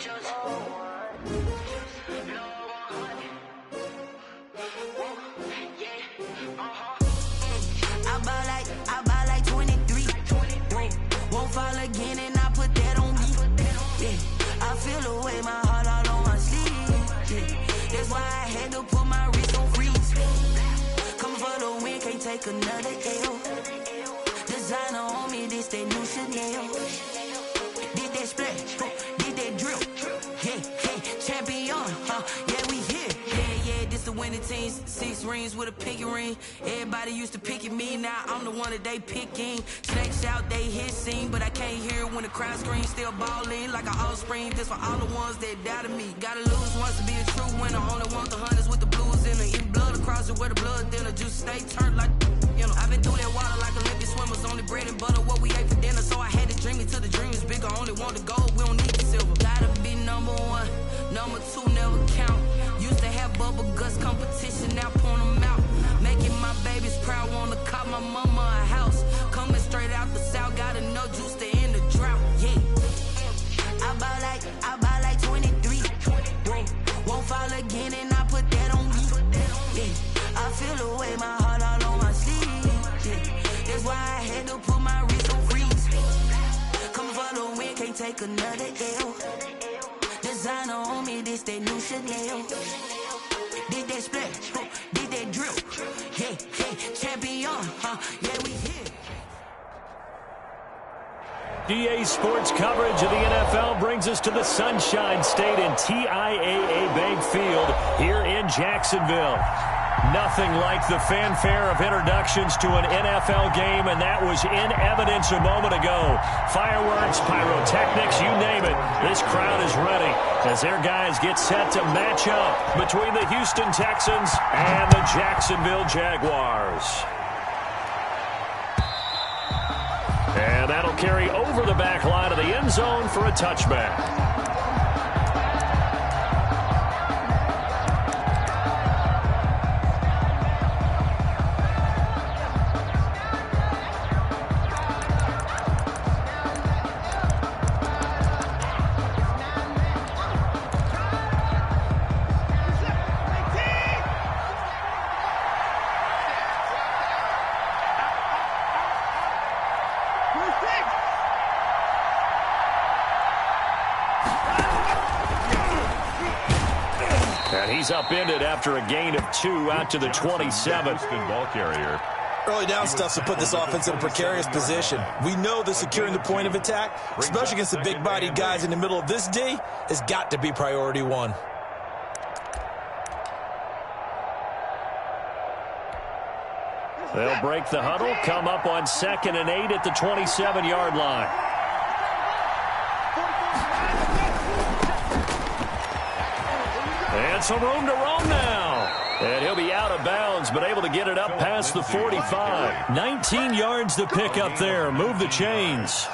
I buy like 23. Won't fall again and I put that on me. Yeah, I feel the way, my heart all on my sleeve. Yeah, that's why I had to put my wrist on freeze. Coming for the win, can't take another L. Designer on me, this that new Chanel. Did that splash, did that drill. Yeah, champion, yeah, we here. Yeah, this the winning teams. 6 rings with a pinky ring. Everybody used to pick at me, now I'm the one that they picking. Snakes out, they hit scene, but I can't hear when the crowd screams. Still balling like an offspring. This for all the ones that doubted me. Gotta lose once to be a true winner. Only want the hunters with the blues in it. Eat blood across it where the blood dinner. Juice stay turned like, you know. I've been through that water like Olympic swimmers. Only bread and butter, what we ate for dinner. So I had to dream it till the dream is bigger. Only want the gold, we don't need the silver. Gotta be number 1, number 2 never count. Used to have bubble guts competition, now point them out. Making my babies proud, wanna cop my mama a house. Coming straight out the south, got enough juice to end the drought. Yeah, I buy like 23. Won't fall again and I put that on me. Yeah, I feel the way, my heart all on my sleeve. Yeah, that's why I had to put my wrist on freeze. Coming for the win, can't take another L. Designer on me, this that new Chanel. Did that splash, did that drill. Yeah, champion, yeah, we here. DA Sports coverage of the NFL brings us to the Sunshine State and TIAA Bank Field here in Jacksonville. Nothing like the fanfare of introductions to an NFL game, and that was in evidence a moment ago. Fireworks, pyrotechnics, you name it. This crowd is ready as their guys get set to match up between the Houston Texans and the Jacksonville Jaguars. And that'll carry over the back line of the end zone for a touchback. He's upended after a gain of 2 out to the 27. Ball carrier. Early down stuff to put this offense in a precarious position. We know that securing the point of attack, especially against the big-bodied guys in the middle of this D, has got to be priority 1. They'll break the huddle, come up on 2nd and 8 at the 27-yard line. And some room to roam now. And he'll be out of bounds, but able to get it up past the 45. 19 yards to pick up there. Move the chains.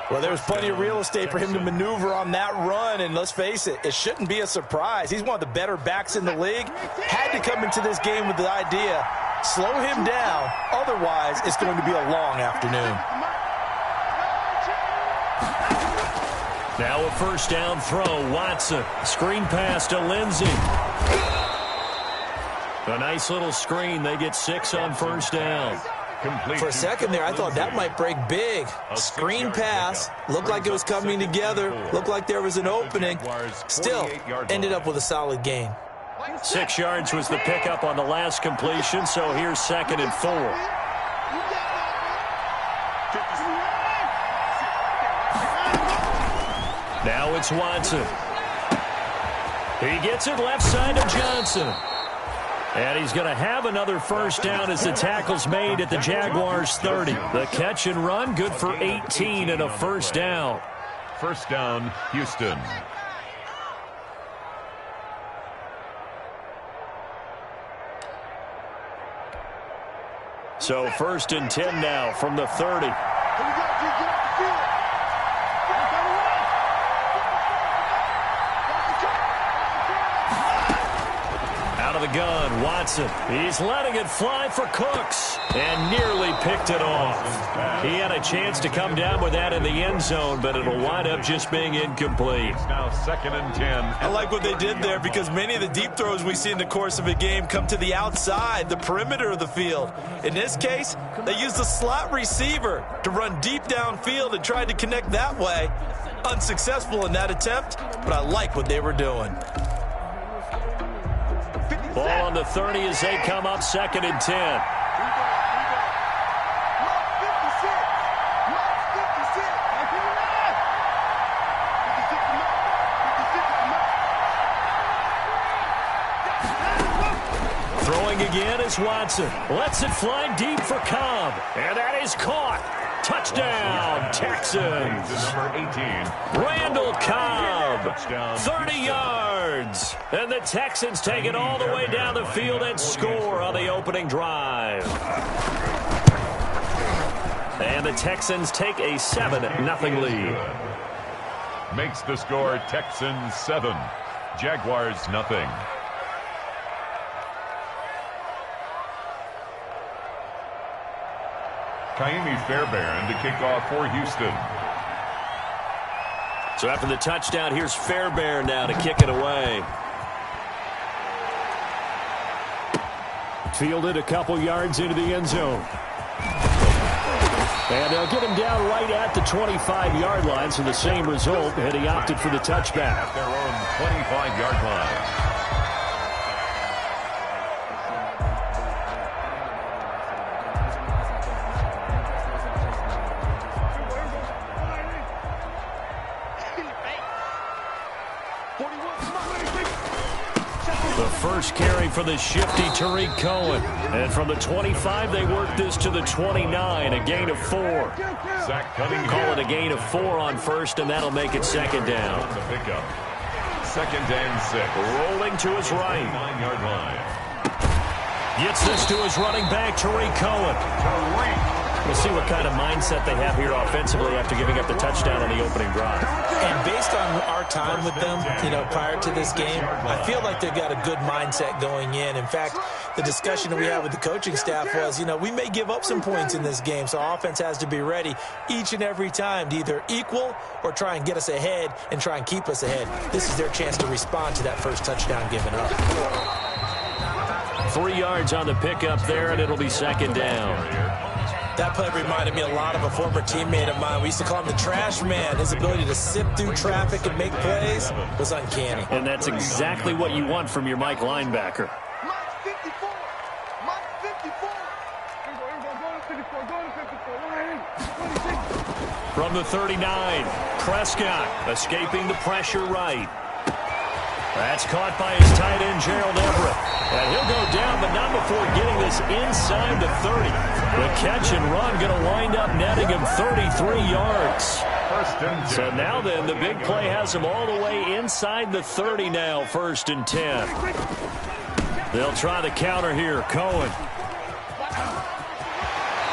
Well, there was plenty of real estate for him to maneuver on that run, and let's face it, it shouldn't be a surprise. He's one of the better backs in the league. Had to come into this game with the idea, slow him down, otherwise it's going to be a long afternoon. Now a first down throw. Watson. Screen pass to Lindsey. A nice little screen. They get 6 on first down. For a second there, I thought that might break big. Screen pass. Looked like it was coming together. Looked like there was an opening. Still, ended up with a solid gain. 6 yards was the pickup on the last completion, so here's 2nd and 4. Now it's Watson. He gets it left side to Johnson. And he's going to have another first down as the tackle's made at the Jaguars' 30. The catch and run, good for 18 and a first down. First down, Houston. So 1st and 10 now from the 30. Out of of the gun. Watson, he's letting it fly for Cooks and nearly picked it off. He had a chance to come down with that in the end zone, but it'll wind up just being incomplete. It's now 2nd and 10. I like what they did there because many of the deep throws we see in the course of a game come to the outside, the perimeter of the field. In this case, they used the slot receiver to run deep downfield and tried to connect that way. Unsuccessful in that attempt, but I like what they were doing. Ball on the 30 as they come up 2nd and 10. Throwing again is Watson. Lets it fly deep for Cobb. And that is caught. Touchdown, Texans. Number 18. Randall Cobb, 30 yards. And the Texans take it all the way down the field and score on the opening drive. And the Texans take a 7-0 lead. Makes the score Texans 7, Jaguars nothing. Kaimi Fairbairn to kick off for Houston. So after the touchdown, here's Fairbairn now to kick it away. Fielded a couple yards into the end zone. And they'll get him down right at the 25-yard line, so the same result, and he opted for the touchback. At their own 25-yard line. First carry for the shifty Tariq Cohen. And from the 25, they work this to the 29, a gain of 4. Zach Cunningham. Call it a gain of 4 on first, and that'll make it 2nd down. The pickup. 2nd and 6. Rolling to his right. 9-yard line. Gets this to his running back, Tariq Cohen. We'll see what kind of mindset they have here offensively after giving up the touchdown on the opening drive. And based on our time with them, prior to this game, I feel like they've got a good mindset going in. In fact, the discussion that we had with the coaching staff was, we may give up some points in this game, so our offense has to be ready each and every time to either equal or try and get us ahead and try and keep us ahead. This is their chance to respond to that first touchdown given up. 3 yards on the pickup there, and it'll be 2nd down. That play reminded me a lot of a former teammate of mine. We used to call him the trash man. His ability to sift through traffic and make plays was uncanny. And that's exactly what you want from your Mike linebacker. From the 39, Prescott escaping the pressure right. That's caught by his tight end, Gerald Everett. And he'll go down, but not before getting this inside the 30. The catch and run going to wind up netting him 33 yards. So now then, the big play has him all the way inside the 30 now, 1st and 10. They'll try the counter here, Cohen.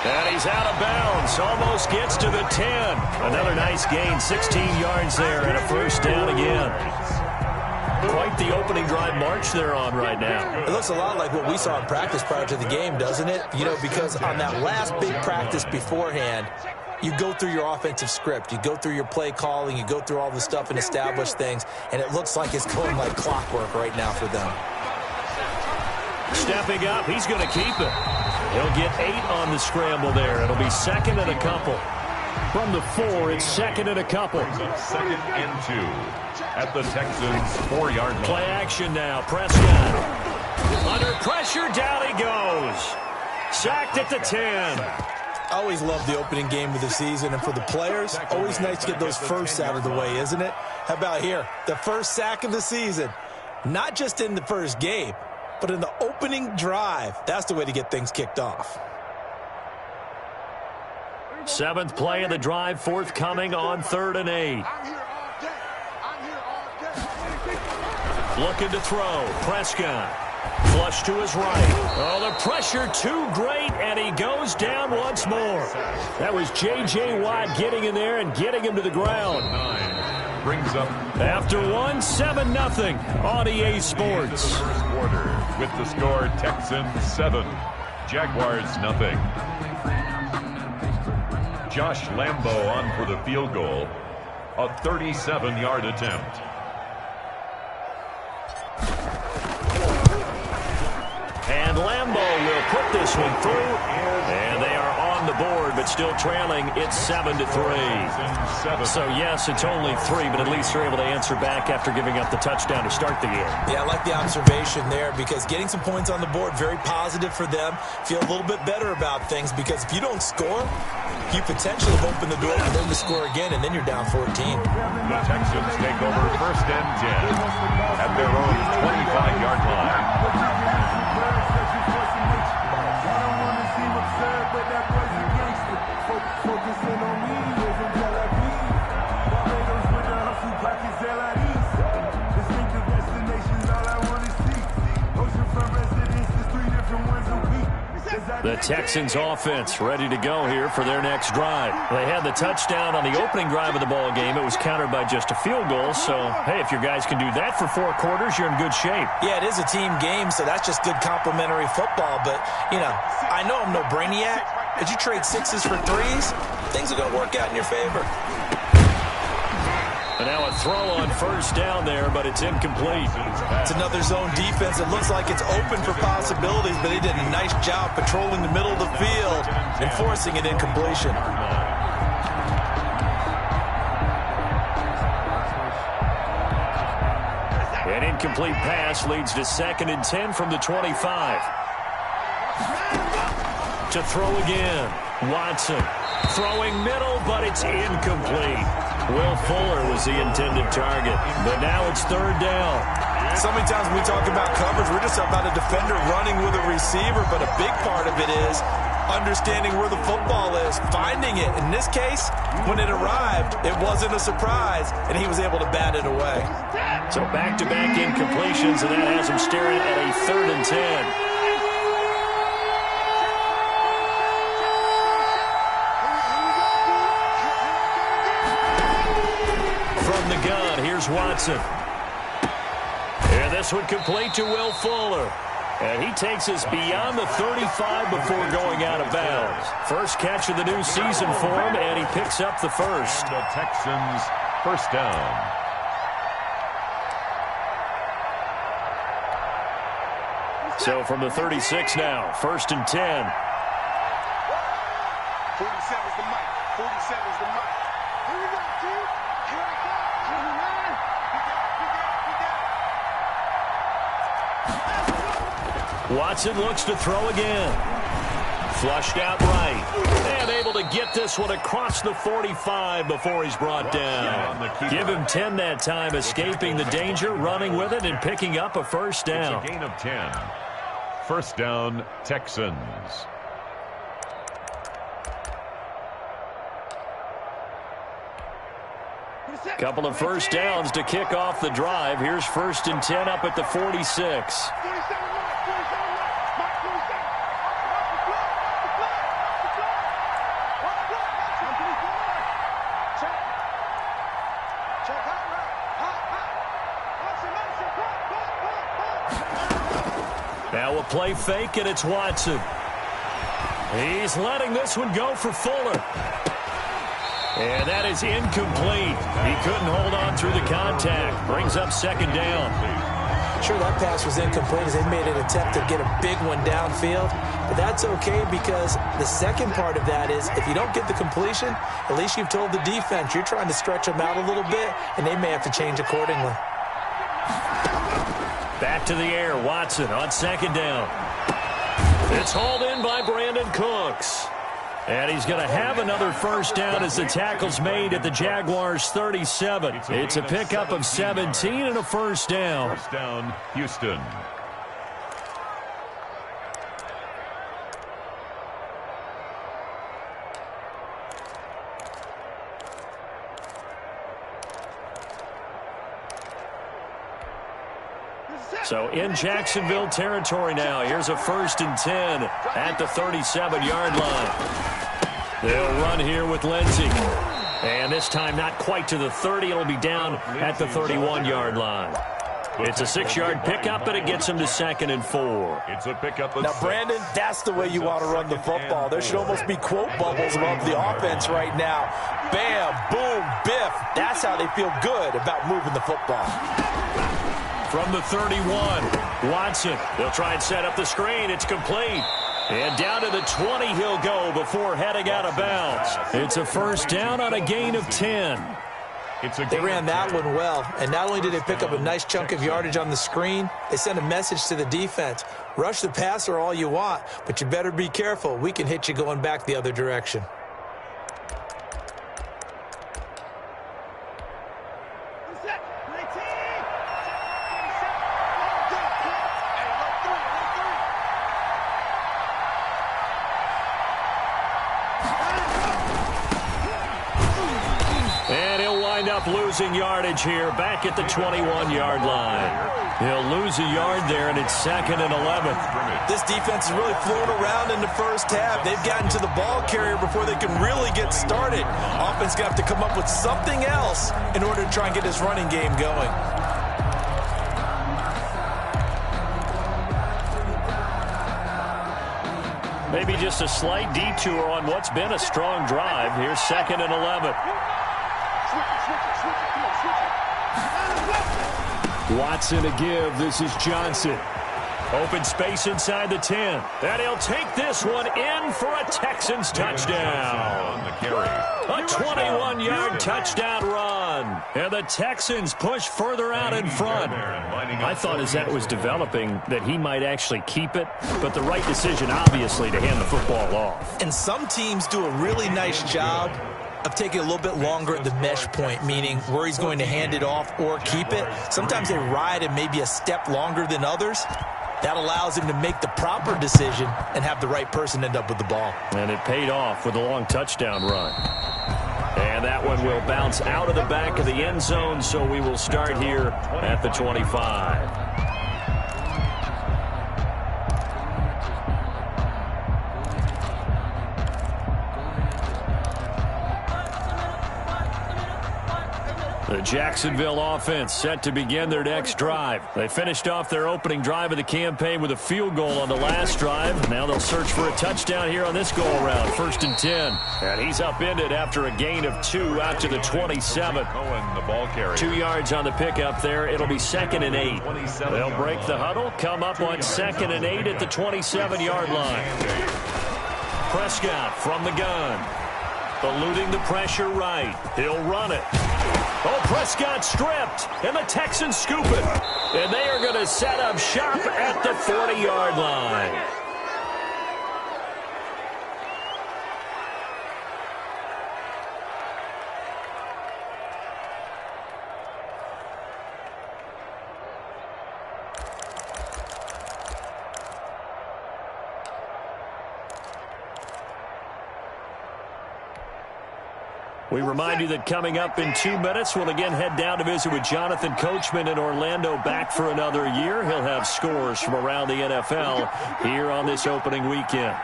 And he's out of bounds, almost gets to the 10. Another nice gain, 16 yards there, and a 1st down again. Quite the opening drive march they're on right now. It looks a lot like what we saw in practice prior to the game, doesn't it? Because on that last big practice beforehand, you go through your offensive script. You go through your play calling. You go through all the stuff and establish things. And it looks like it's going like clockwork right now for them. Stepping up, he's going to keep it. He'll get 8 on the scramble there. It'll be 2nd and a couple. From the 4, it's 2nd and a couple. 2nd and 2 at the Texans' 4-yard line. Play action now. Prescott under pressure. Down he goes. Sacked at the 10. I always love the opening game of the season, and for the players, always nice to get those firsts out of the way, isn't it? How about here? The first sack of the season. Not just in the first game, but in the opening drive. That's the way to get things kicked off. 7th play of the drive, forthcoming on 3rd and 8. Looking to throw. Prescott. Flush to his right. Oh, the pressure too great, and he goes down once more. That was J.J. Watt getting in there and getting him to the ground. brings up after one, 7-0 on EA Sports. first quarter with the score Texans 7, Jaguars 0. Josh Lambo on for the field goal, a 37-yard attempt. And Lambo will put this one through, and they are on the board, but still trailing. It's 7-3. So, yes, it's only 3, but at least they're able to answer back after giving up the touchdown to start the game. Yeah, I like the observation there because getting some points on the board, very positive for them. Feel a little bit better about things because if you don't score, you potentially have opened the door for them to score again, and then you're down 14. The Texans take over first and 10 at their own 25-yard line. The Texans offense ready to go here for their next drive. They had the touchdown on the opening drive of the ball game. It was countered by just a field goal. So, hey, if your guys can do that for 4 quarters, you're in good shape. Yeah, it is a team game, so that's just good complimentary football. But, you know, I know I'm no brainiac, but you trade 6s for 3s, things are going to work out in your favor. And now a throw on first down there, but it's incomplete. It's another zone defense. It looks like it's open for possibilities, but they did a nice job patrolling the middle of the field and forcing an incompletion. An incomplete pass leads to 2nd and 10 from the 25. To throw again. Watson throwing middle, but it's incomplete. Will Fuller was the intended target, but now it's 3rd down. So many times when we talk about coverage, we're just about a defender running with a receiver, but a big part of it is understanding where the football is, finding it. In this case, when it arrived, it wasn't a surprise, and he was able to bat it away. So back-to-back incompletions, and that has him staring at a 3rd and 10. From the gun, here's Watson. And this one complete to Will Fuller. And he takes us beyond the 35 before going out of bounds. First catch of the new season for him, and he picks up the first. And the Texans first down. So from the 36 now, 1st and 10. 47's the mic. 47's the mic. Here we go, dude. Here I go. 29. Watson looks to throw again. Flushed out right. And able to get this one across the 45 before he's brought down. Give him 10 that time, escaping the danger, running with it, and picking up a first down. It's a gain of 10. First down, Texans. Couple of first downs to kick off the drive. Here's 1st and 10 up at the 46. Now a play fake, and it's Watson. He's letting this one go for Fuller. And that is incomplete. He couldn't hold on through the contact. Brings up 2nd down. Sure, that pass was incomplete as they made an attempt to get a big one downfield. But that's okay because the second part of that is if you don't get the completion, at least you've told the defense you're trying to stretch them out a little bit, and they may have to change accordingly. Back to the air. Watson on 2nd down. It's hauled in by Brandon Cooks. And he's going to have another first down as the tackle's made at the Jaguars' 37. It's a pickup of 17 and a first down. First down, Houston. So in Jacksonville territory now. Here's a 1st and 10 at the 37-yard line. They'll run here with Lindsey. And this time not quite to the 30. It'll be down at the 31-yard line. It's a 6-yard pickup, and it gets him to 2nd and 4. It's a pickup of Now, 6. Brandon, that's the way you want to run the football. There should almost be quote bubbles above the offense right now. Bam, boom, biff. That's how they feel good about moving the football. From the 31, Watson. They'll try and set up the screen. It's complete. And down to the 20 he'll go before heading out of bounds. It's a first down on a gain of 10. They ran that one well, and not only did they pick up a nice chunk of yardage on the screen, they sent a message to the defense. Rush the passer all you want, but you better be careful. We can hit you going back the other direction. Losing yardage here back at the 21-yard line. He'll lose a yard there, and it's 2nd and 11. This defense is really flown around in the first half. They've gotten to the ball carrier before they can really get started. Offense going to have to come up with something else in order to try and get this running game going. Maybe just a slight detour on what's been a strong drive. Here's 2nd and 11. Watson to give. This is Johnson. Open space inside the 10. And he'll take this one in for a Texans touchdown. A 21-yard touchdown run. And the Texans push further out in front. I thought as that was developing that he might actually keep it, but the right decision, obviously, to hand the football off. And some teams do a really nice job of taking a little bit longer at the mesh point, meaning where he's going to hand it off or keep it. Sometimes they ride it maybe a step longer than others. That allows him to make the proper decision and have the right person end up with the ball. And it paid off with a long touchdown run. And that one will bounce out of the back of the end zone, so we will start here at the 25. The Jacksonville offense set to begin their next drive. They finished off their opening drive of the campaign with a field goal on the last drive. Now they'll search for a touchdown here on this go-around. 1st and 10. And he's upended after a gain of 2 out to the 27. 2 yards on the pickup there. It'll be 2nd and 8. They'll break the huddle, come up on 2nd and 8 at the 27-yard line. Prescott from the gun. Eluding the pressure right. He'll run it. Oh, Prescott stripped, and the Texans scoop it. And they are going to set up shop at the 40-yard line. We remind you that coming up in 2 minutes, we'll again head down to visit with Jonathan Coachman in Orlando, back for another year. He'll have scores from around the NFL here on this opening weekend.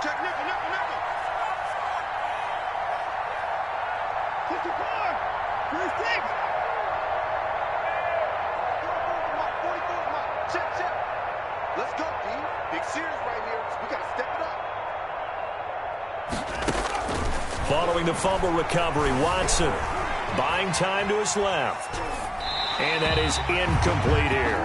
Let's go, D. Big series right here. We got to step it up. Following the fumble recovery, Watson buying time to his left. And that is incomplete here.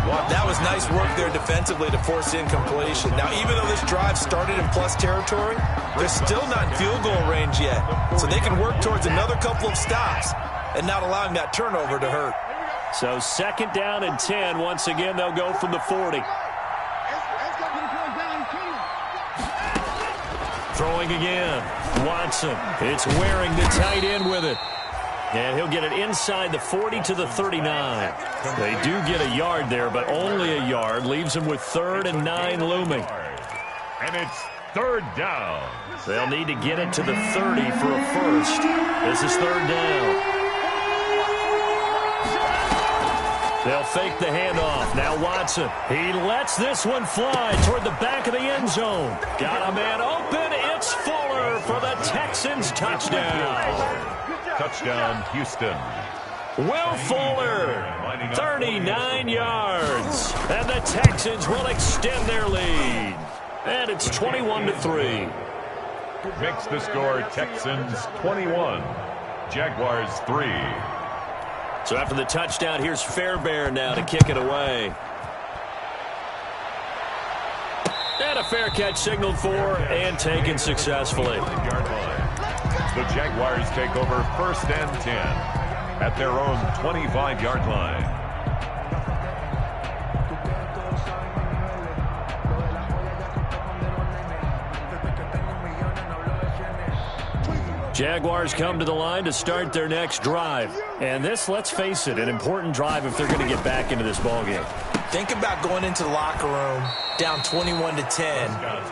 Well, that was nice work there defensively to force incompletion. Now, even though this drive started in plus territory, they're still not in field goal range yet. So they can work towards another couple of stops and not allowing that turnover to hurt. So 2nd down and 10. Once again, they'll go from the 40. Throwing again. Watson. It's wearing the tight end with it. And he'll get it inside the 40 to the 39. They do get a yard there, but only a yard. Leaves them with 3rd and 9 looming. And it's 3rd down. They'll need to get it to the 30 for a first. This is 3rd down. They'll fake the handoff. Now Watson. He lets this one fly toward the back of the end zone. Got a man open. It's Fuller for the Texans touchdown. Touchdown, Houston. Will Fuller, 39 yards. And the Texans will extend their lead. And it's 21-3. Makes the score Texans 21, Jaguars 3. So after the touchdown, here's Fairbairn now to kick it away. And a fair catch signaled for and taken successfully. The Jaguars take over 1st and 10 at their own 25-yard line. Jaguars come to the line to start their next drive. And this, let's face it, an important drive if they're going to get back into this ballgame. Think about going into the locker room down 21-10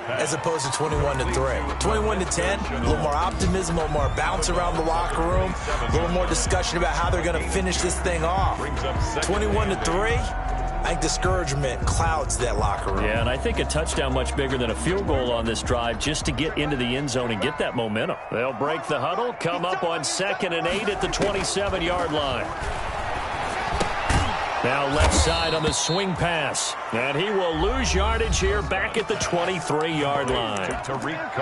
as opposed to 21-3. 21-10, a little more optimism, a little more bounce around the locker room, a little more discussion about how they're going to finish this thing off. 21-3. I think discouragement clouds that locker room. Yeah, and I think a touchdown much bigger than a field goal on this drive just to get into the end zone and get that momentum. They'll break the huddle, come up on 2nd and 8 at the 27-yard line. Now left side on the swing pass. And he will lose yardage here back at the 23-yard line.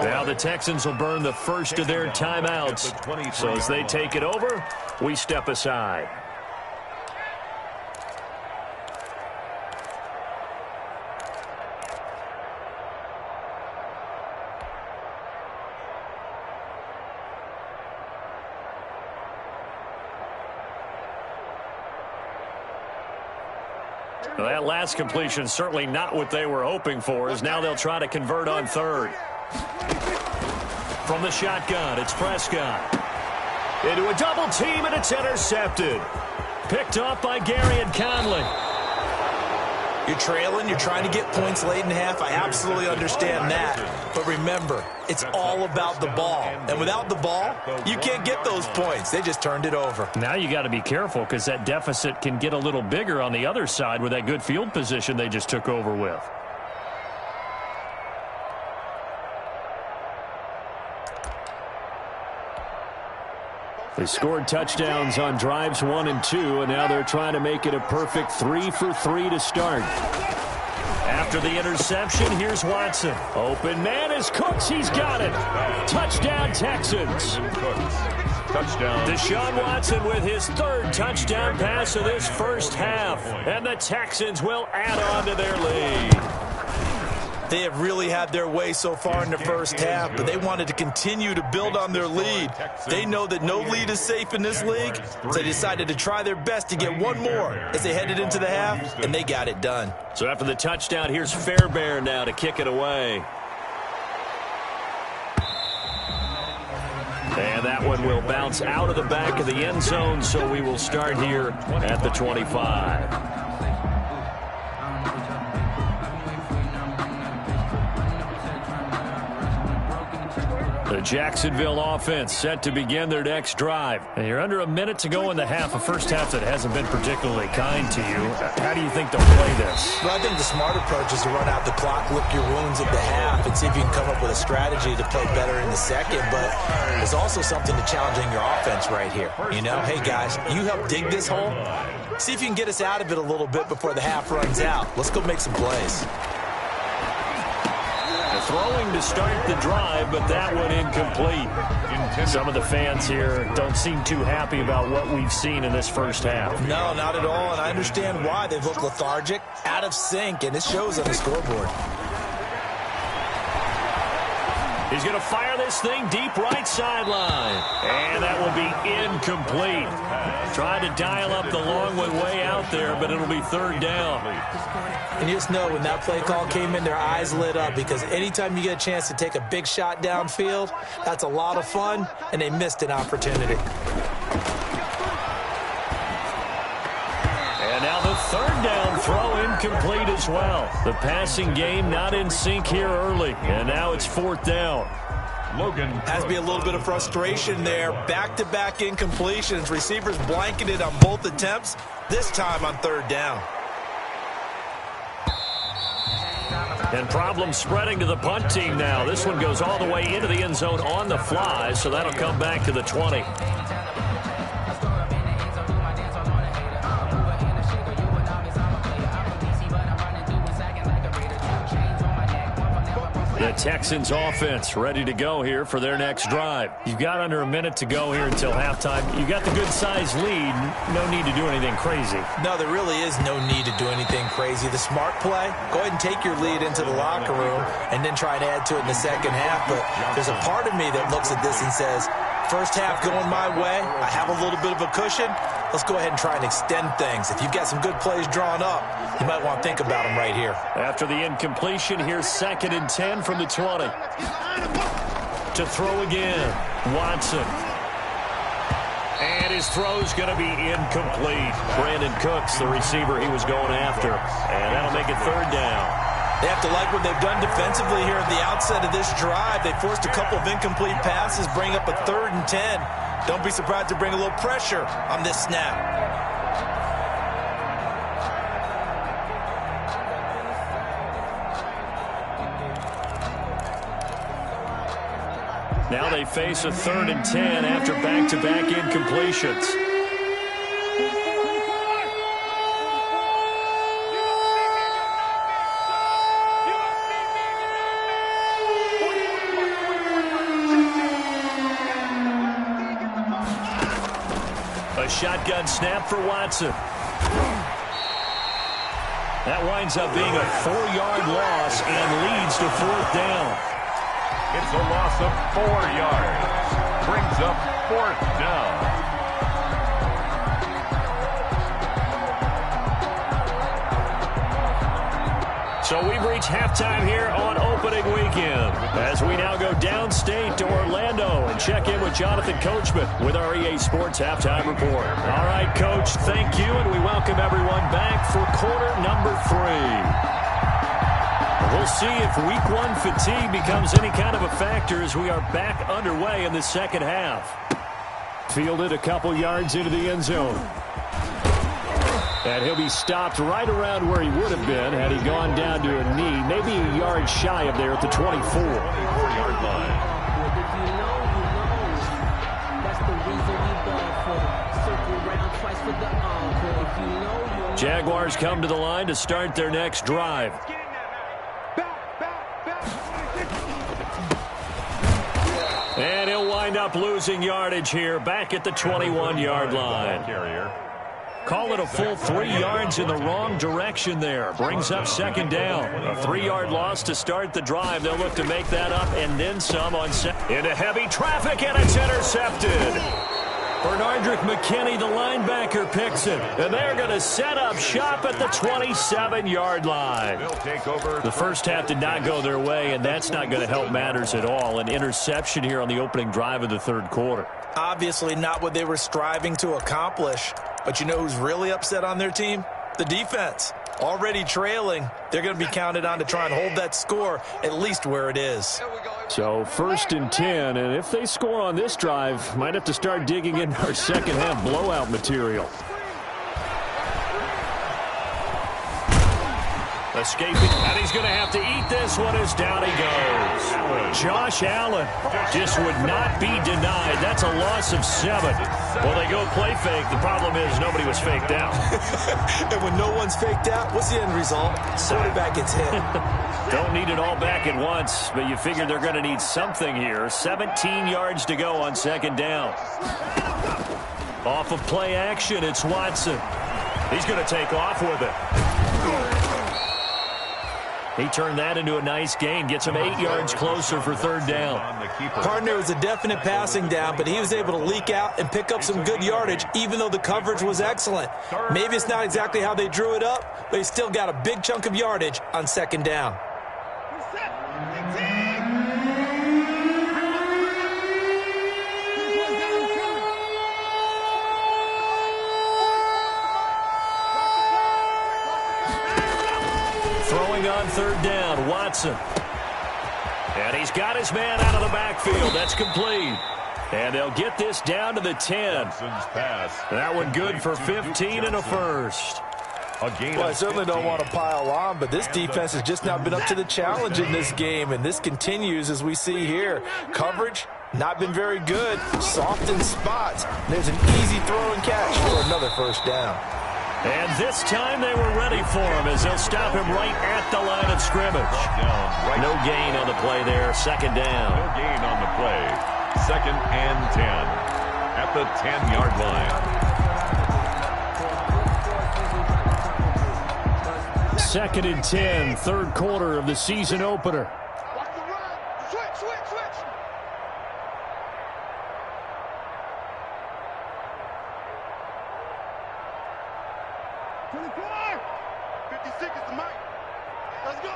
Now the Texans will burn the first of their timeouts. So as they take it over, we step aside. Well, that last completion certainly not what they were hoping for, as now they'll try to convert on 3rd. From the shotgun, it's Prescott. Into a double team, and it's intercepted. Picked off by Gary and Conley. You're trailing, you're trying to get points late in half. I absolutely understand that. But remember, it's all about the ball. And without the ball, you can't get those points. They just turned it over. Now you got to be careful because that deficit can get a little bigger on the other side with that good field position they just took over with. They scored touchdowns on drives 1 and 2, and now they're trying to make it a perfect 3 for 3 to start. After the interception, here's Watson. Open man is Cooks. He's got it. Touchdown, Texans. Touchdown. Deshaun Watson with his 3rd touchdown pass of this first half. And the Texans will add on to their lead. They have really had their way so far in the first half, but they wanted to continue to build on their lead. They know that no lead is safe in this league, so they decided to try their best to get one more as they headed into the half, and they got it done. So after the touchdown, here's Fairbairn now to kick it away. And that one will bounce out of the back of the end zone, so we will start here at the 25. The Jacksonville offense set to begin their next drive. And you're under a minute to go in the half, a first half that hasn't been particularly kind to you. How do you think they'll play this? Well, I think the smart approach is to run out the clock, lick your wounds at the half, and see if you can come up with a strategy to play better in the second. But there's also something to challenging your offense right here. You know, hey, guys, you help dig this hole. See if you can get us out of it a little bit before the half runs out. Let's go make some plays. Throwing to start the drive, but that one incomplete. Some of the fans here don't seem too happy about what we've seen in this first half. No, not at all, and I understand why. They've looked lethargic, out of sync, and it shows on the scoreboard. He's going to fire this thing deep right sideline. And that will be incomplete. Trying to dial up the long one way out there, but it'll be 3rd down. And you just know when that play call came in, their eyes lit up, because anytime you get a chance to take a big shot downfield, that's a lot of fun, and they missed an opportunity. And now the 3rd down throw incomplete as well. The passing game not in sync here early, and now it's 4th down. Logan has to be a little bit of frustration there. Back-to-back incompletions. Receivers blanketed on both attempts, this time on 3rd down. And problems spreading to the punt team now. This one goes all the way into the end zone on the fly, so that'll come back to the 20. The Texans offense ready to go here for their next drive. You've got under a minute to go here until halftime. You got the good-sized lead. No need to do anything crazy. No, there really is no need to do anything crazy. The smart play, go ahead and take your lead into the locker room and then try and add to it in the second half. But there's a part of me that looks at this and says, first half going my way, I have a little bit of a cushion. Let's go ahead and try and extend things. If you've got some good plays drawn up, you might want to think about them right here. After the incompletion, here's 2nd and 10 from the 20. To throw again, Watson. And his throw's going to be incomplete. Brandon Cooks, the receiver he was going after. And that'll make it 3rd down. They have to like what they've done defensively here at the outset of this drive. They forced a couple of incomplete passes, bring up a 3rd and 10. Don't be surprised to bring a little pressure on this snap. Now they face a 3rd and 10 after back-to-back incompletions. Shotgun snap for Watson. That winds up being a 4-yard loss and leads to 4th down. It's a loss of 4 yards. Brings up 4th down. So we've reached halftime here on opening weekend as we now go downstate to Orlando and check in with Jonathan Coachman with our EA Sports Halftime Report. All right, Coach, thank you, and we welcome everyone back for quarter number 3. We'll see if Week 1 fatigue becomes any kind of a factor as we are back underway in the second half. Fielded a couple yards into the end zone. And he'll be stopped right around where he would have been had he gone down to a knee, maybe a yard shy of there at the 24-yard line. Jaguars come to the line to start their next drive. And he'll wind up losing yardage here back at the 21-yard line. Call it a full 3 yards in the wrong direction there. Brings up 2nd down. A 3-yard loss to start the drive. They'll look to make that up and then some on into heavy traffic, and it's intercepted. Bernardrick McKinney, the linebacker, picks it. And they're going to set up shop at the 27-yard line. The first half did not go their way, and that's not going to help matters at all. An interception here on the opening drive of the 3rd quarter. Obviously not what they were striving to accomplish. But you know who's really upset on their team? The defense. Already trailing. They're going to be counted on to try and hold that score at least where it is. So 1st and 10, and if they score on this drive, might have to start digging in our second half blowout material. Escaping, and he's going to have to eat this one as down he goes. Josh Allen just would not be denied. That's a loss of 7. Well, they go play fake. The problem is nobody was faked out. And when no one's faked out, what's the end result? Quarterback gets hit. Don't need it all back at once, but you figure they're going to need something here. 17 yards to go on 2nd down. Off of play action, it's Watson. He's going to take off with it. He turned that into a nice gain, gets him 8 yards closer for 3rd down. Partner was a definite passing down, but he was able to leak out and pick up some good yardage, even though the coverage was excellent. Maybe it's not exactly how they drew it up, but he still got a big chunk of yardage on 2nd down. Throwing on 3rd down, Watson. And he's got his man out of the backfield. That's complete. And they'll get this down to the 10. That one good for 15 and a first. Well, I certainly don't want to pile on, but this defense has just not been up to the challenge in this game, and this continues as we see here. Coverage, not been very good. Soft in spots. There's an easy throw and catch for another 1st down. And this time they were ready for him as they'll stop him right at the line of scrimmage. No gain on the play there. Second down. No gain on the play. 2nd and 10 at the 10-yard line. 2nd and 10, third quarter of the season opener. Watch the run. Switch. 24. 56 is the mic. Let's go.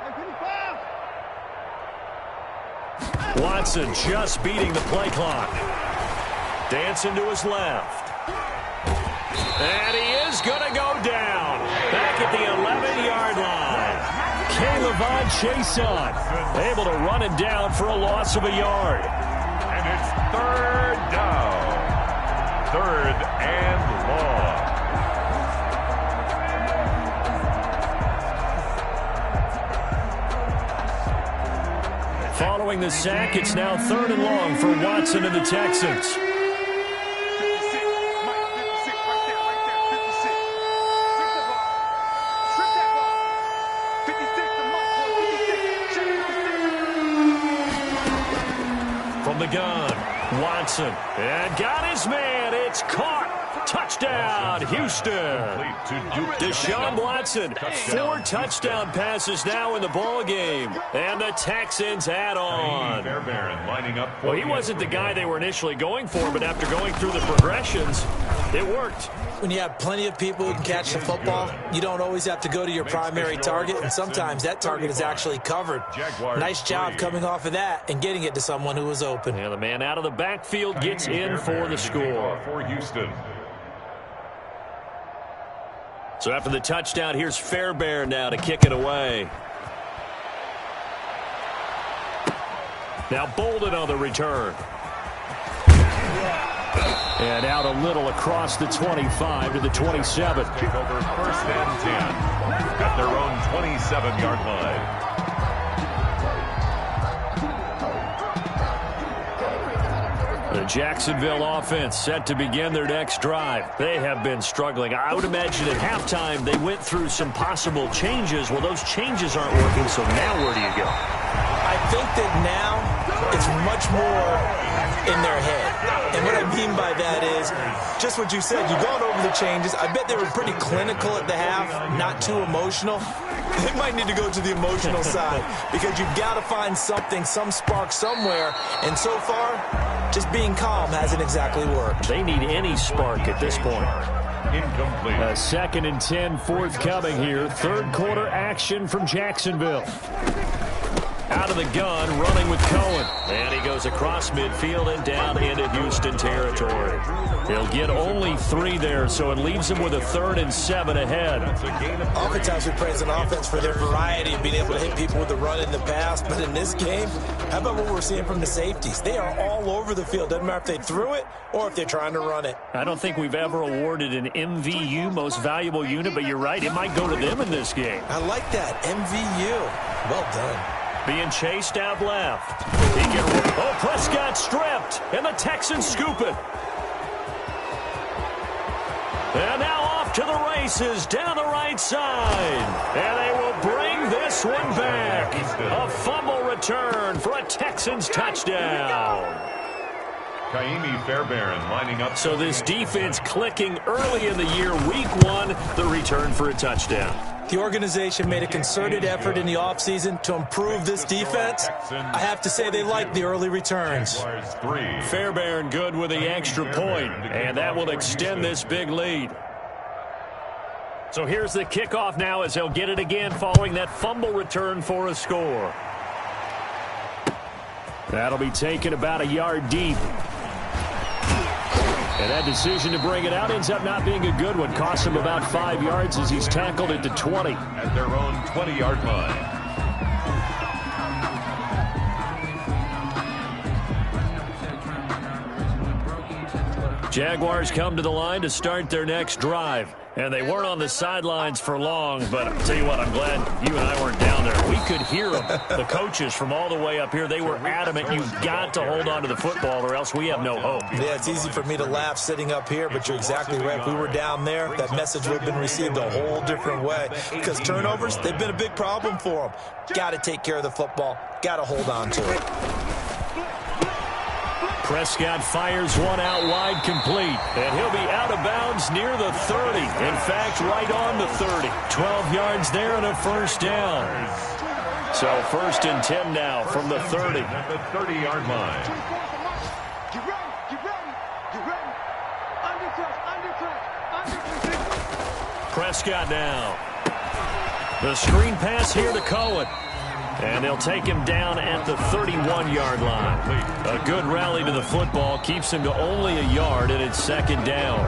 And 55. Watson just beating the play clock. Dancing to his left. And he is going to go down. Back at the 11-yard line. K'Lavon Chaisson able to run him down for a loss of a yard. And it's 3rd down. 3rd and long. Following the sack, it's now 3rd and long for Watson and the Texans. 56. Mike, 56. Right there. 56. Strip that ball. 56. The mark, boy. 56. Check 56. From the gun, Watson. And got his man. It's caught. Touchdown, Houston. Deshaun Watson, 4 touchdown passes now in the ball game. And the Texans add on. Well, he wasn't the guy they were initially going for, but after going through the progressions, it worked. When you have plenty of people who can catch the football, you don't always have to go to your primary target, and sometimes that target is actually covered. Nice job coming off of that and getting it to someone who was open. And the man out of the backfield gets in for the score. For Houston. So after the touchdown, here's Fairbairn now to kick it away. Now Bolden on the return. And out a little across the 25 to the 27. Take over 1st and 10 at their own 27-yard line. The Jacksonville offense set to begin their next drive. They have been struggling. I would imagine at halftime they went through some possible changes. Well, those changes aren't working, so now where do you go? I think that now it's much more in their head. And what I mean by that is just what you said. You've gone over the changes. I bet they were pretty clinical at the half, not too emotional. They might need to go to the emotional side because you've got to find something, some spark somewhere. And so far, just being calm hasn't exactly worked. They need any spark at this point. Incomplete. 2nd and 10 forthcoming here. Third quarter action from Jacksonville. Out of the gun, running with Cohen. And he goes across midfield and down into Houston territory. He'll get only 3 there, so it leaves him with a 3rd and 7 ahead. Oftentimes we praise an offense for their variety of being able to hit people with the run in the pass. But in this game, how about what we're seeing from the safeties? They are all over the field. Doesn't matter if they threw it or if they're trying to run it. I don't think we've ever awarded an MVU, most valuable unit, but you're right, it might go to them in this game. I like that. MVU. Well done. Being chased out left. Prescott stripped, and the Texans scoop it. And now off to the races down the right side. And they will bring this one back. A fumble return for a Texans touchdown. Kaimi Fairbairn lining up. So this defense clicking early in the year, week 1, the return for a touchdown. The organization made a concerted effort in the offseason to improve this defense. I have to say they like the early returns. Fairbairn good with the extra point, and that will extend this big lead. So here's the kickoff now as they'll get it again following that fumble return for a score. That'll be taken about a yard deep. And that decision to bring it out ends up not being a good one. Costs him about 5 yards as he's tackled at the 20. At their own 20-yard line. Jaguars come to the line to start their next drive. And they weren't on the sidelines for long, but I'll tell you what, I'm glad you and I weren't down there. We could hear them, the coaches from all the way up here. They were adamant, you've got to hold on to the football or else we have no hope. Yeah, it's easy for me to laugh sitting up here, but you're exactly right. If we were down there, that message would have been received a whole different way. Because turnovers, they've been a big problem for them. Got to take care of the football. Got to hold on to it. Prescott fires one out wide, complete. And he'll be out of bounds near the 30. In fact, right on the 30. 12 yards there and a first down. So 1st and 10 now from the 30. At the 30-yard line. Get ready, get ready, get ready. Undercut. Prescott now. The screen pass here to Cohen. And they'll take him down at the 31-yard line. A good rally to the football keeps him to only a yard, and it's 2nd down.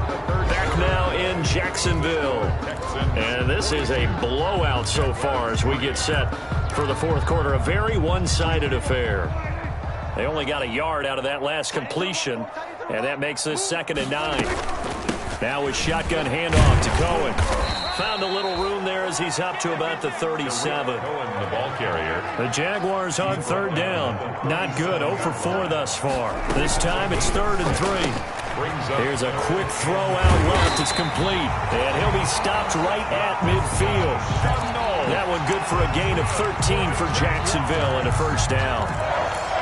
Back now in Jacksonville. And this is a blowout so far as we get set for the 4th quarter. A very one-sided affair. They only got a yard out of that last completion, and that makes this 2nd and 9. Now with shotgun handoff to Cohen. Found a little room there as he's up to about the 37. Cohen, the ball carrier. The Jaguars on 3rd down. Not good. 0 for 4 thus far. This time it's 3rd and 3. Here's a quick throw out left. It's complete. And he'll be stopped right at midfield. That one good for a gain of 13 for Jacksonville and a first down.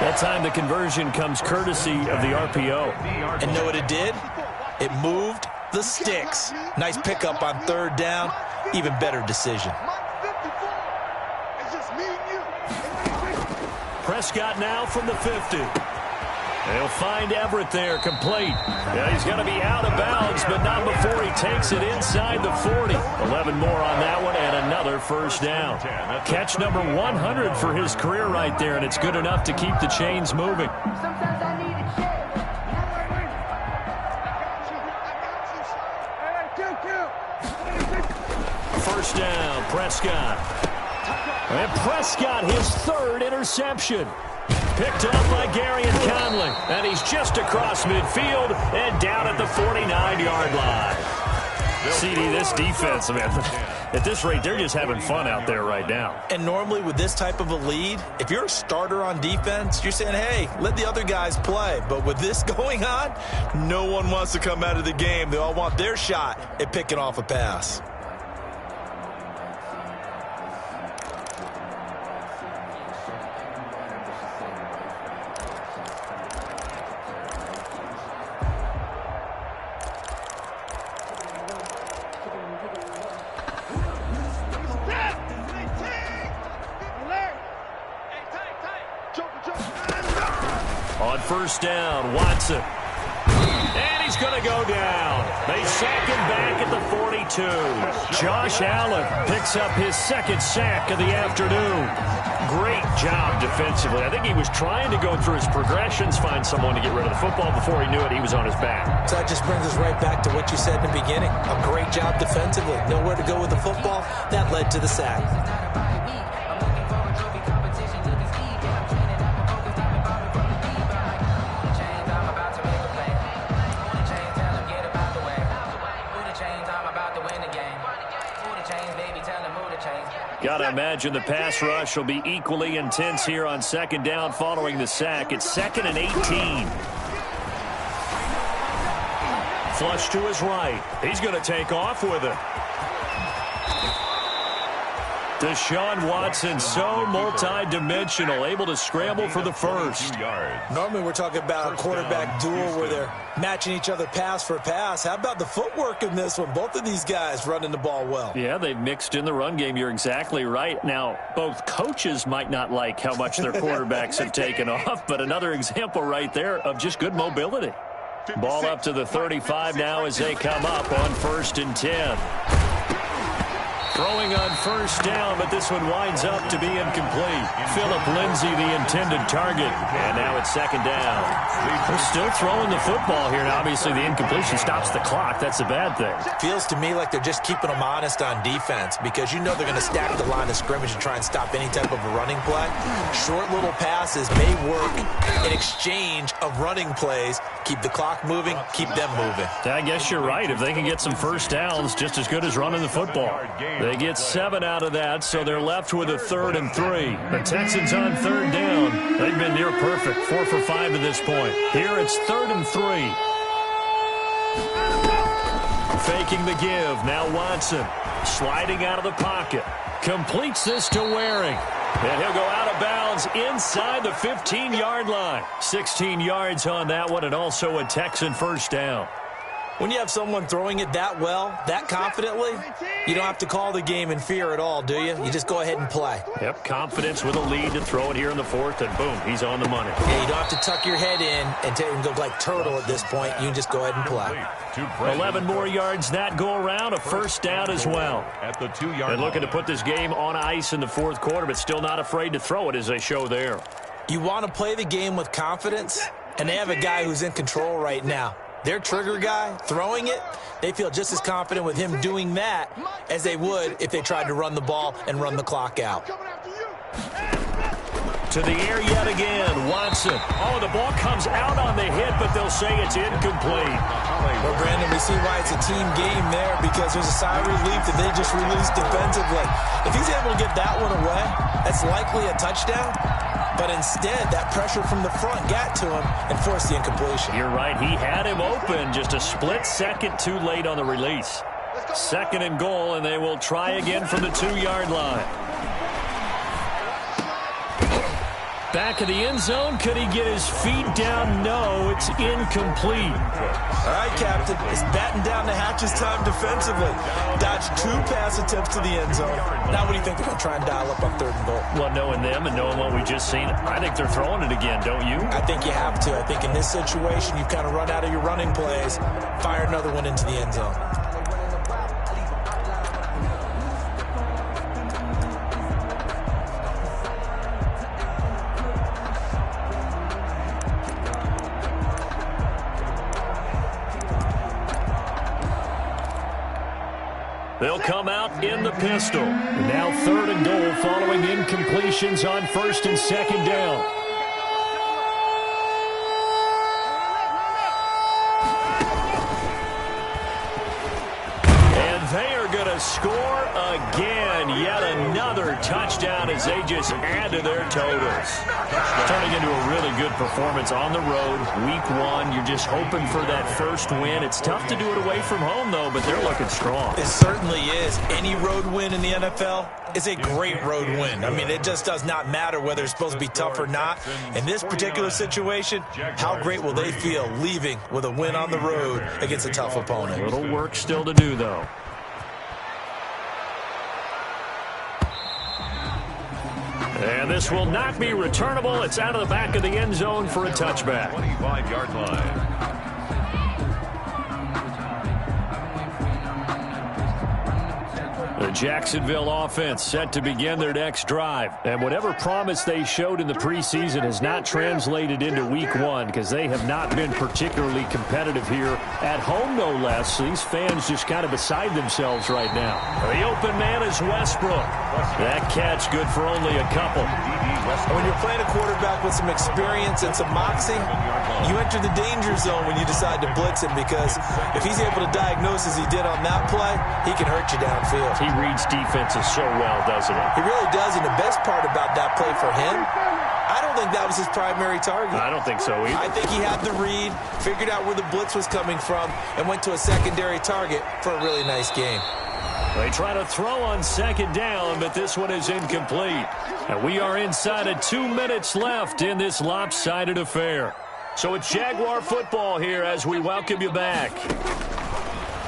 That time the conversion comes courtesy of the RPO. And know what it did? It moved the sticks. Nice pickup on 3rd down. Even better decision. Prescott now from the 50. They'll find Everett there, complete. Yeah, he's going to be out of bounds, but not before he takes it inside the 40. 11 more on that one, and another first down. Catch number 100 for his career right there, and it's good enough to keep the chains moving. First down, Prescott. And Prescott, his 3rd interception. Picked up by Gary and Conley. And he's just across midfield and down at the 49-yard line. CD, this defense, man, at this rate, they're just having fun out there right now. And normally with this type of a lead, if you're a starter on defense, you're saying, hey, let the other guys play. But with this going on, no one wants to come out of the game. They all want their shot at picking off a pass. On first down, Watson. And he's going to go down. They sack him back at the 42. Josh Allen picks up his 2nd sack of the afternoon. Great job defensively. I think he was trying to go through his progressions, find someone to get rid of the football. Before he knew it, he was on his back. So that just brings us right back to what you said in the beginning. A great job defensively. Nowhere to go with the football. That led to the sack. Got to imagine the pass rush will be equally intense here on 2nd down following the sack. It's 2nd and 18. Flush to his right. He's going to take off with it. Deshaun Watson, so multi-dimensional, able to scramble for the first. Normally we're talking about a quarterback duel where they're matching each other pass for pass. How about the footwork in this one? Both of these guys running the ball well. Yeah, they've mixed in the run game. You're exactly right. Now, both coaches might not like how much their quarterbacks have taken off, but another example right there of just good mobility. Ball up to the 35 now as they come up on 1st and 10. Throwing on first down, but this one winds up to be incomplete. Phillip Lindsay, the intended target. And now it's 2nd down. They're still throwing the football here. And obviously, the incompletion stops the clock. That's a bad thing. Feels to me like they're just keeping them honest on defense because you know they're going to stack the line of scrimmage and try and stop any type of a running play. Short little passes may work in exchange of running plays. Keep the clock moving, keep them moving. I guess you're right. If they can get some first downs, just as good as running the football. They get 7 out of that, so they're left with a 3rd and 3. The Texans on 3rd down. They've been near perfect, 4 for 5 to this point. Here it's 3rd and 3. Faking the give. Now Watson sliding out of the pocket. Completes this to Waring. And he'll go out of bounds inside the 15-yard line. 16 yards on that one, and also a Texan first down. When you have someone throwing it that well, that confidently, you don't have to call the game in fear at all, do you? You just go ahead and play. Yep, confidence with a lead to throw it here in the 4th, and boom, he's on the money. Yeah, you don't have to tuck your head in and go like turtle at this point. You can just go ahead and play. 11 more yards that go around, a first down as well. At the 2-yard And looking to put this game on ice in the 4th quarter, but still not afraid to throw it as they show there. You want to play the game with confidence, and they have a guy who's in control right now. Their trigger guy throwing it, they feel just as confident with him doing that as they would if they tried to run the ball and run the clock out. To the air yet again, Watson. Oh, the ball comes out on the hit, but they'll say it's incomplete. Well, Brandon, we see why it's a team game there, because there's a sigh of relief that they just released defensively. If he's able to get that one away, that's likely a touchdown. But instead, that pressure from the front got to him and forced the incompletion. You're right. He had him open, just a split second too late on the release. 2nd and goal, and they will try again from the 2-yard line. Back of the end zone. Could he get his feet down? No, it's incomplete. All right, Captain. It's batten down the hatches time defensively. Dodged 2 pass attempts to the end zone. Now what do you think they're going to try and dial up on 3rd and goal? Well, knowing them and knowing what we just seen, I think they're throwing it again, don't you? I think you have to. I think in this situation, you've kind of run out of your running plays. Fire another one into the end zone. They'll come out in the pistol. Now 3rd and goal following incompletions on 1st and 2nd down. And they are going to score again. Yet another touchdown as they just add to their totals. Turning into a really good performance on the road. Week 1, you're just hoping for that first win. It's tough to do it away from home, though, but they're looking strong. It certainly is. Any road win in the NFL is a great road win. I mean, it just does not matter whether it's supposed to be tough or not. In this particular situation, how great will they feel leaving with a win on the road against a tough opponent? A little work still to do, though. And this will not be returnable. It's out of the back of the end zone for a touchback. 25-yard line. The Jacksonville offense set to begin their next drive. And whatever promise they showed in the preseason has not translated into week 1 because they have not been particularly competitive here at home, no less. So these fans just kind of beside themselves right now. The open man is Westbrook. That catch good for only a couple. When you're playing a quarterback with some experience and some moxie, you enter the danger zone when you decide to blitz him, because if he's able to diagnose as he did on that play, he can hurt you downfield. He reads defenses so well, doesn't he? He really does, and the best part about that play for him, I don't think that was his primary target. I don't think so either. I think he had the read, figured out where the blitz was coming from, and went to a secondary target for a really nice game. They try to throw on 2nd down, but this one is incomplete. And we are inside of 2 minutes left in this lopsided affair. So it's Jaguar football here as we welcome you back.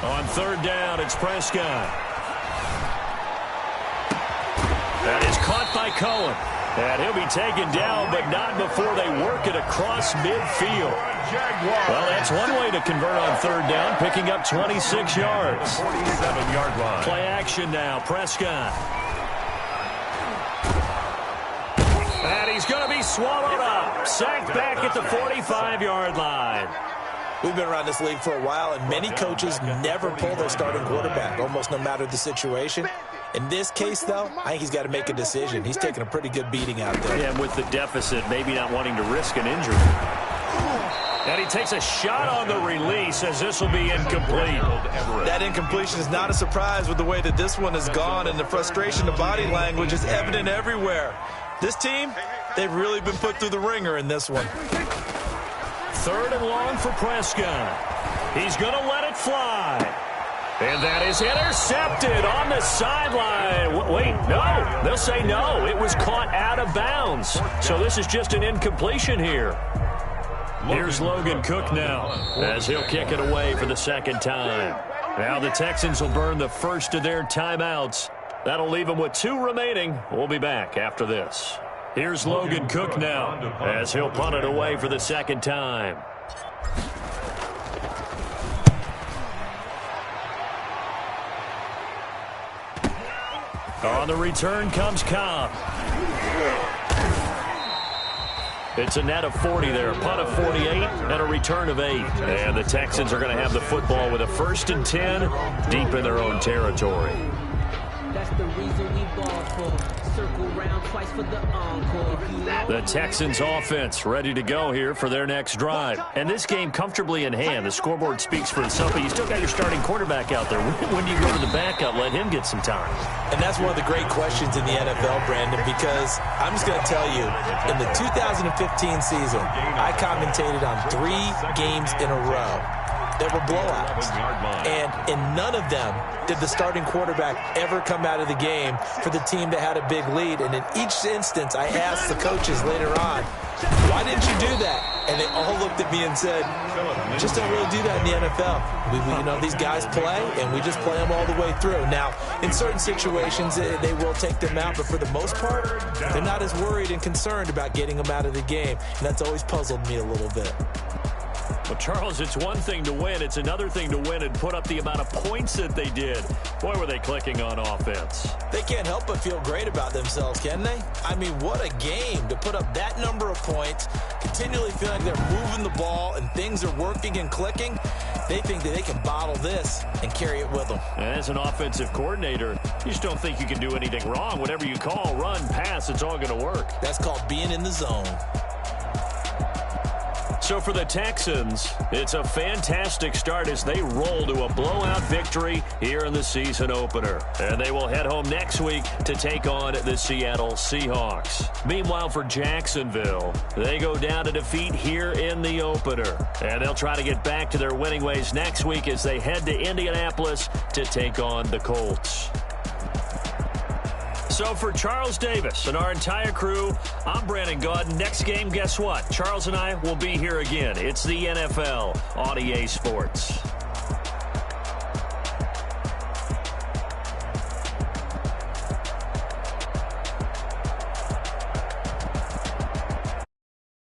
On 3rd down, it's Prescott. That is caught by Cohen. And he'll be taken down, but not before they work it across midfield. Well, that's one way to convert on 3rd down, picking up 26 yards. 47-yard line. Play action now, Prescott. And he's going to be swallowed up. Sacked back at the 45-yard line. We've been around this league for a while, and many coaches never pull their starting quarterback, almost no matter the situation. In this case, though, I think he's got to make a decision. He's taking a pretty good beating out there. Yeah, and with the deficit, maybe not wanting to risk an injury. And he takes a shot on the release as this will be incomplete. That incompletion is not a surprise with the way that this one has gone, and the frustration, the body language is evident everywhere. This team, they've really been put through the ringer in this one. 3rd and long for Prescott. He's going to let it fly. And that is intercepted on the sideline. Wait, no. They'll say no. It was caught out of bounds. So this is just an incompletion here. Here's Logan Cook now as he'll kick it away for the 2nd time. Now the Texans will burn the first of their timeouts. That'll leave them with 2 remaining. We'll be back after this. Here's Logan Cook now as he'll punt it away for the 2nd time. On the return comes Cobb. It's a net of 40 there, a punt of 48, and a return of 8. And the Texans are going to have the football with a 1st and 10 deep in their own territory. That's the reason we ball for. Circle round twice for the encore. The Texans offense ready to go here for their next drive. And this game comfortably in hand. The scoreboard speaks for itself, but you still got your starting quarterback out there. When do you go to the backup? Let him get some time. And that's one of the great questions in the NFL, Brandon, because I'm just going to tell you, in the 2015 season, I commentated on 3 games in a row. There were blowouts, and in none of them did the starting quarterback ever come out of the game for the team that had a big lead. And in each instance, I asked the coaches later on, why didn't you do that? And they all looked at me and said, just don't really do that in the NFL. You know, these guys play, and we just play them all the way through. Now, in certain situations, they will take them out, but for the most part, they're not as worried and concerned about getting them out of the game. And that's always puzzled me a little bit. Well, Charles, it's one thing to win. It's another thing to win and put up the amount of points that they did. Boy, were they clicking on offense. They can't help but feel great about themselves, can they? I mean, what a game to put up that number of points, continually feeling like they're moving the ball and things are working and clicking. They think that they can bottle this and carry it with them. As an offensive coordinator, you just don't think you can do anything wrong. Whatever you call, run, pass, it's all going to work. That's called being in the zone. So for the Texans, it's a fantastic start as they roll to a blowout victory here in the season opener. And they will head home next week to take on the Seattle Seahawks. Meanwhile, for Jacksonville, they go down to defeat here in the opener. And they'll try to get back to their winning ways next week as they head to Indianapolis to take on the Colts. So for Charles Davis and our entire crew, I'm Brandon Gaudin. Next game, guess what? Charles and I will be here again. It's the NFL on EA Sports.